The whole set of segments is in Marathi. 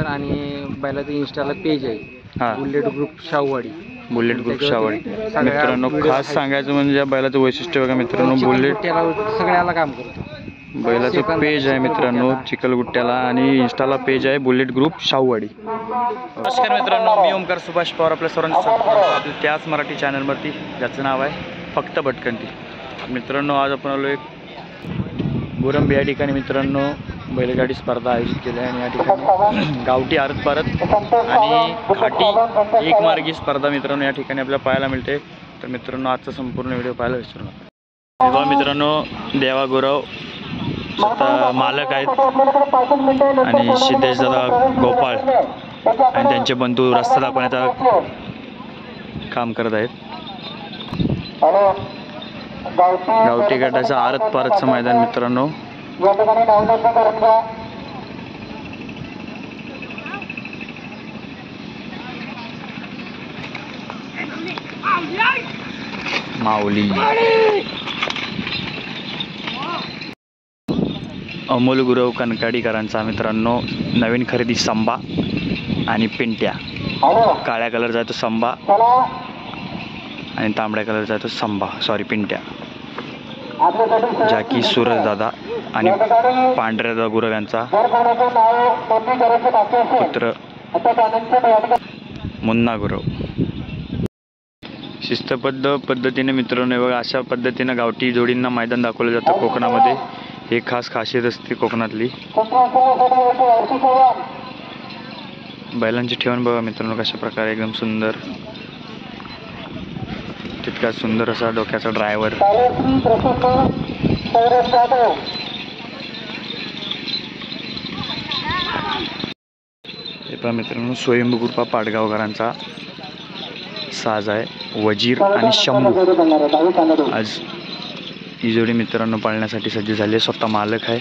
नंबर आणि बैलाचं इंस्टाला पेज आहे हां, bullet group Shahuwadi. Bullet group Shahuwadi. मित्रांनो खास सांगायचं म्हणजे या बैलाचं वैशिष्ट्य बघा मित्रांनो, बुलेट सगळ्याला काम करतो. बैलाचं पेज आहे मित्रांनो चिखलगुट्ट्याला आणि इंस्टाला पेज आहे बुलेट ग्रुप शाहूवाडी. नमस्कार मित्रांनो, मी ओमकार सुभाष पवार आपल्या सर्वांचं स्वागत करतो आपल्या त्याच मराठी चॅनलवरती ज्याचं नाव आहे फक्त भटकंती. मित्रांनो आज आपण आलो एक गोरंबी या ठिकाणी मित्रांनो बैलगाडी स्पर्धा आयोजित केली आहे आणि या ठिकाणी गावठी आरत पारत आणि घाटी एक मार्गी स्पर्धा मित्रांनो या ठिकाणी आपल्याला पाहायला मिळते. तर मित्रांनो आजचा संपूर्ण व्हिडिओ पाहायला विसरू नका. तेव्हा मित्रांनो देवा गुरव स्वतः मालक आहेत आणि सिद्धेश दादा गोपाळ आणि त्यांचे बंधू रस्ता दाखवण्याचा काम करत आहेत. गावठी गटाचं आरत पारतचं मैदान मित्रांनो. माऊली अमोल गुरव कनकाडीकरांचा मित्रांनो नवीन खरेदी संबा आणि पिंट्या. काळ्या कलरचा आहे तो संबा आणि तांबड्या कलरचा आहे तो संबा पिंट्या. जाकी सूरज दादा आणि पांढऱ्या दादा गुरव यांचा पुत्र मुन्ना गुरव. शिस्तबद्ध पद्धतीने मित्रांनो बघा अशा पद्धतीने गावठी जोडींना मैदान दाखवलं जातं कोकणामध्ये. हे खास खासियत असते कोकणातली. बैलांची ठेवण बघा मित्रांनो कशा प्रकारे एकदम सुंदर, तितका सुंदर असा डोक्याचा ड्रायव्हर. हे पहा मित्रांनो स्वयंभू कृपा पाडगावकरांचा साज आहे वजीर आणि शंभू. आज ही जोडी मित्रांनो पाळण्यासाठी सज्ज झाली आहे. स्वतः मालक आहे.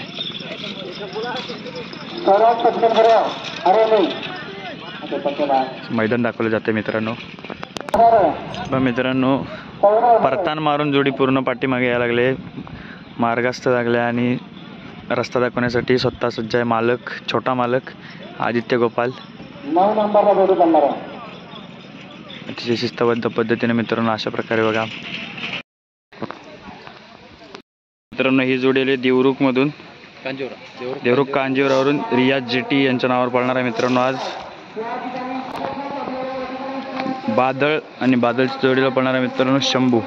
मैदान दाखवलं जाते मित्रांनो. मित्रांनो परतान मारून जोडी पूर्ण पाठीमागे यायला लागले, मार्गस्थ लागले आणि रस्ता दाखवण्यासाठी स्वतः सज्ज आहे मालक, छोटा मालक आदित्य गोपाल. अतिशय शिस्तबद्ध पद्धतीने मित्रांनो अशा प्रकारे बघा मित्रांनो ही जोडी आली देवरुखमधून, देवरुख कांजीवरावरून रियाज जेटी यांच्या नावावर पळणार आहे मित्रांनो. आज बादळ आणि बादलच्या जोडीला पळणार आहे मित्रांनो शंभू.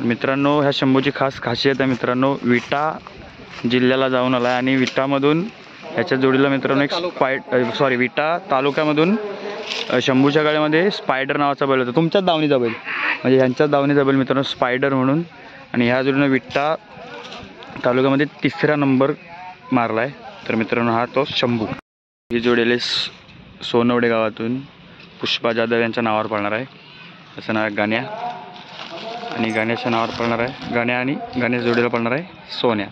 मित्रांनो ह्या शंभूची खास खासियत आहे मित्रांनो विटा जिल्ह्याला जाऊन आला आहे आणि विटामधून ह्याच्या जोडीला मित्रांनो एक विटा तालुक्यामधून शंभूच्या गाड्यामध्ये स्पायडर नावाचा बैल होता. तुमच्याच दावणीचा बैल म्हणजे ह्यांच्याच दावणीचा बैल मित्रांनो स्पायडर म्हणून. आणि ह्या जोडीनं विटा तालुक्यामध्ये 3रा नंबर मारला आहे. तर मित्रांनो हा तो शंभू. ही जोडीले सोनवडे गावातून पुष्पा जाधव यांच्या नावावर पळणार आहे. असं नाव गाण्या आणि गाण्याच्या नावावर पळणार आहे गाण्या आणि गाण्या जोडीला पळणार आहे सोन्या.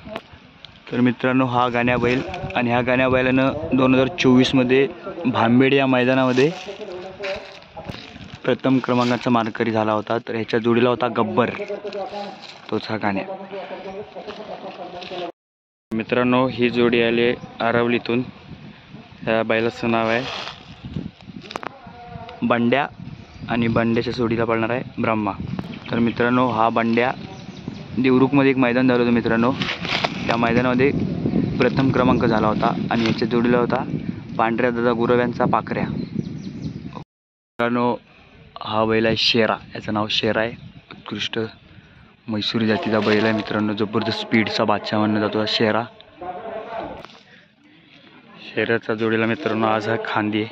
तर मित्रांनो हा गाण्या बैल आणि ह्या गाण्या बैलानं 2024मध्ये भांबेड या मैदानामध्ये प्रथम क्रमांकाचा मानकरी झाला होता. तर ह्याच्या जोडीला होता गब्बर, तोच हा गाण्या. मित्रांनो ही जोडी आली आरवलीतून. ह्या बैलाचं नाव आहे बंड्या आणि बंड्याच्या जोडीला पळणार आहे ब्रह्मा. तर मित्रांनो हा बंड्या देवरुखमध्ये एक मैदान झालं होतं मित्रांनो. त्या मैदानामध्ये प्रथम क्रमांक झाला होता आणि याच्या जोडीला होता पांढऱ्या दादा गुरव यांचा पाखऱ्या. मित्रांनो हा बैल आहे शेरा. याचं नाव शेरा आहे. उत्कृष्ट म्हैसूरी जातीचा बैल आहे मित्रांनो. जबरदस्त स्पीडचा बादशाह म्हणलं जातो शेरा. शेराच्या जोडीला मित्रांनो आज हा खांदी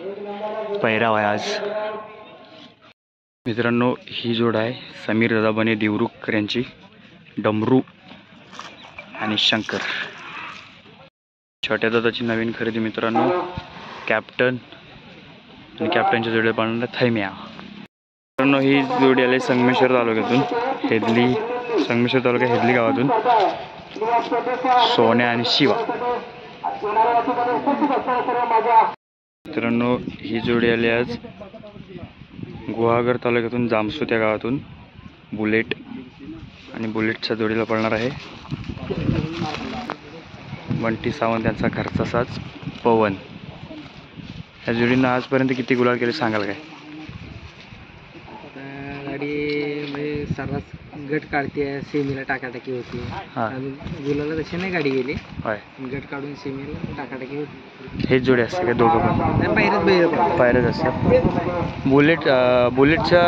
पैराव आहे आज. मित्रांनो ही जोड आहे समीर दादा बने देवरुखकर यांची डमरू आणि शंकर. छोट्या दादाची नवीन खरेदी मित्रांनो कॅप्टन आणि कॅप्टनच्या जोडीला पाळणार थैम्या. मित्रांनो ही जोडी आली संगमेश्वर तालुक्यातून संगमेश्वर तालुक्या हेदली गावातून सोन्या आणि शिवा. मित्रांनो ही जोडी आली आज गुहागर तालुक्यातून जामसूत या गावातून बुलेट आणि बुलेटच्या जोडीला पळणार आहे बंटी सावंत यांचा घरचा साज पवन. ह्या जोडीनं आजपर्यंत किती गुलाल केले सांगाल काय? गाडी म्हणजे सर्रास गट काढते, सेमीला टाकाटाकी होती. हां. अजून गुलाला तशी नाही गाडी गेली, होय. गट काढून सेमीला टाकाटाकी होती. हेच जोडी असते का दोघं पण? नाही, पायऱ्यात बैल पळतात. पायरच असतात. बुलेटच्या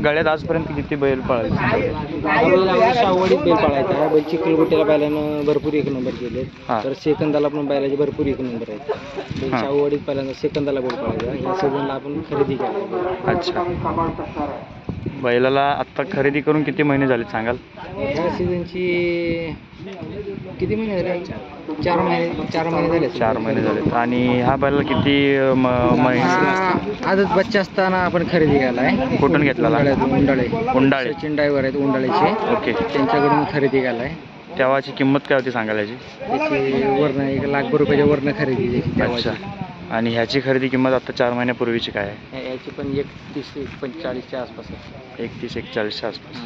गाड्यात आजपर्यंत किती बैल पळाले? शाहूवाडीत बैल पळायचा. बैल चिखलगुट्ट्याला बैलानं भरपूर एक नंबर केले. हां. तर सेकंदाला पण बैलाचे भरपूर एक नंबर आहेत. बैल हां. शाहूवाडीत पहिल्यांदा सेकंदाला बैल पळायचा. या सीझनला आपण खरेदी केला. अच्छा. बैलाला आत्ता खरेदी करून किती महिने झाले सांगाल? या सीझनची किती महिने झाले? 4 महिने झाले. 4 महिने झालेत. आणि हा बैल किती आजच बच्चा असताना आपण खरेदी केलाय. कुठून घेतला? उंडाळे. सचिन ड्रायव्हर आहेत उंडाळेचे. ओके. त्यांच्याकडून खरेदी केलाय. तेव्हाची किंमत काय होती सांगायला याची? त्याची वरनं 1 लाख रुपयाच्या वरनं खरेदी त्याची तेव्हाची. अच्छा. आणि ह्याची खरेदी किंमत आता 4 महिन्यापूर्वीची काय आहे? याची पण 31-45च्या आसपास आहे. 31-41च्या आसपास.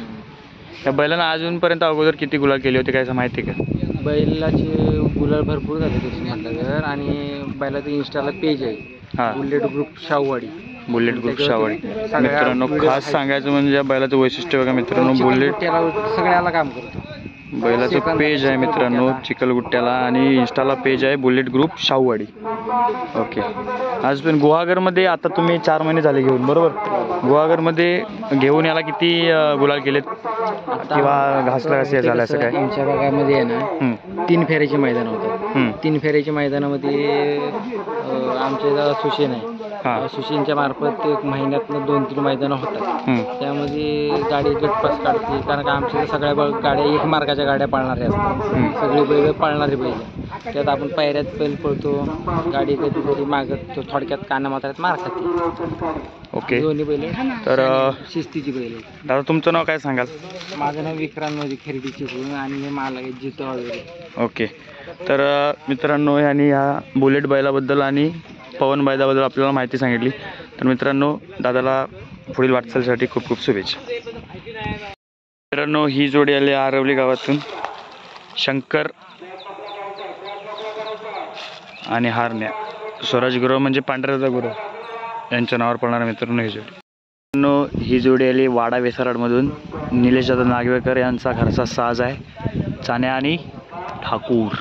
त्या बैलानं अजूनपर्यंत अगोदर किती गुलाल केले होते काय असं माहिती आहे का? बैलाचे गुलाल भरपूर झाले तसे म्हटलं तर. आणि बैलाचं इंस्टाला पेज आहे, हां. Bullet group Shahuwadi. Bullet group Shahuwadi. मित्रांनो खास सांगायचं म्हणजे बैलाचं वैशिष्ट्य बघा मित्रांनो, बुलेट सगळ्याला काम करतो. बैलाचं पेज आहे मित्रांनो चिखलगुट्ट्याला आणि इंस्टाला पेज आहे बुलेट ग्रुप शाहूवाडी. ओके. आज पण गुहागरमध्ये आता तुम्ही 4 महिने झाले घेऊन, बरोबर? गुहागरमध्ये घेऊन याला किती गुलाल केलेत किंवा घासला कसे झालं असं काय? आमच्या भागामध्ये आहे ना 3 फेऱ्याची मैदान होतात. 3 फेऱ्याच्या मैदानामध्ये आमच्या असोसिएशन आहे. हां. असोसिएशनच्या मार्फत 1 महिन्यातनं 2-3 मैदानं होतात. त्यामध्ये गाडी गटपास काढते, कारण का आमच्या सगळ्या गाड्या 1 मार्गाच्या गाड्या पळणाऱ्या असतात. सगळी बैल पळणारी बैल. त्यात आपण पायऱ्यात बैल पळतो, गाडी कधी मागत थोडक्यात काना मात्रात मार खाते. ओके. दोन्ही बैल तर शिस्तीची बैल. दादा तुमचं नाव काय सांगाल? माझं नाव विक्रांतमध्ये खरेदी चिकून आणि मला जितो वगैरे. ओके. तर मित्रांनो यांनी ह्या बुलेट बैलाबद्दल आणि पवन बैलाबद्दल आपल्याला माहिती सांगितली. तर मित्रांनो दादाला पुढील वाटचालीसाठी खूप खूप शुभेच्छा. मित्रांनो ही जोडी आली आरवली गावातून. शंकर आणि हारण्या. स्वराज गुरव म्हणजे पांढऱ्याचा गुरव यांच्या नावावर पळणारा मित्रांनो ही जोडी. मित्रांनो ही जोडी आली वाडा वेसाराडमधून. निलेश दादा नागवेकर यांचा घरचा साज आहे चाण्या आणि ठाकूर.